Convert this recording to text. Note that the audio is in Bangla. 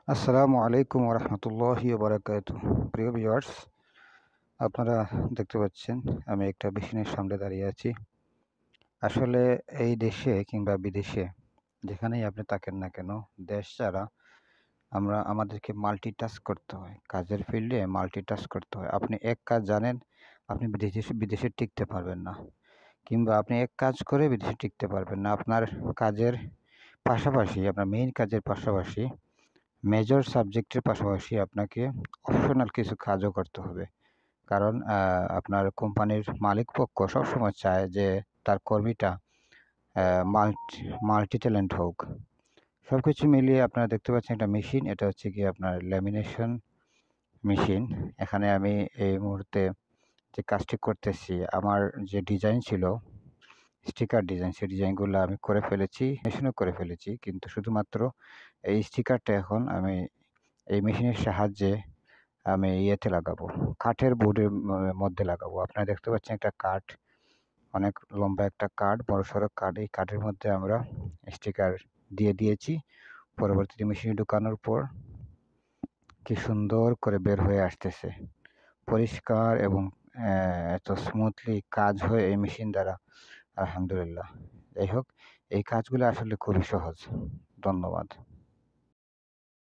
আসসালামু আলাইকুম ওরহমতুল্লাহি বারাকাতু। প্রিয় ভিউয়ার্স, আপনারা দেখতে পাচ্ছেন আমি একটা মেশিনের সামনে দাঁড়িয়ে আছি। আসলে এই দেশে কিংবা বিদেশে যেখানেই আপনি থাকেন না কেন, দেশ ছাড়া আমাদেরকে মাল্টিটাস্ক করতে হয়। কাজের ফিল্ডে মাল্টিটাস্ক করতে হয়। আপনি এক কাজ জানেন, আপনি বিদেশে টিকতে পারবেন না। কিংবা আপনি এক কাজ করে বিদেশে টিকতে পারবেন না। আপনার কাজের পাশাপাশি, আপনার মেইন কাজের পাশাপাশি মেজর সাবজেক্টের পাশাপাশি আপনাকে অপশনাল কিছু কাজও করতে হবে। কারণ আপনার কোম্পানির মালিকপক্ষ সবসময় চায় যে তার কর্মীটা আ মাল্টি মাল্টি ট্যালেন্ট হোক। সবকিছু মিলিয়ে আপনারা দেখতে পাচ্ছেন একটা মেশিন। এটা হচ্ছে গিয়ে আপনার ল্যামিনেশন মেশিন। এখানে আমি এই মুহূর্তে যে কাজটি করতেছি, আমার যে ডিজাইন ছিল, স্টিকার ডিজাইন, সেই ডিজাইনগুলো আমি করে ফেলেছি, মেশিনও করে ফেলেছি। কিন্তু শুধুমাত্র এই স্টিকারটা এখন আমি এই মেশিনের সাহায্যে আমি ইয়েতে লাগাবো, কাঠের বোর্ডের মধ্যে লাগাবো। আপনারা দেখতে পাচ্ছেন একটা কাঠ, অনেক লম্বা একটা কাঠ, বড়সড় কাঠ। এই কাঠের মধ্যে আমরা স্টিকার দিয়ে দিয়েছি। পরবর্তীতে মেশিনে ঢুকানোর পর কি সুন্দর করে বের হয়ে আসতেছে। পরিষ্কার এবং এত স্মুথলি কাজ হয় এই মেশিন দ্বারা, আলহামদুলিল্লাহ। যাই হোক, এই কাজগুলো আসলে খুবই সহজ। ধন্যবাদ।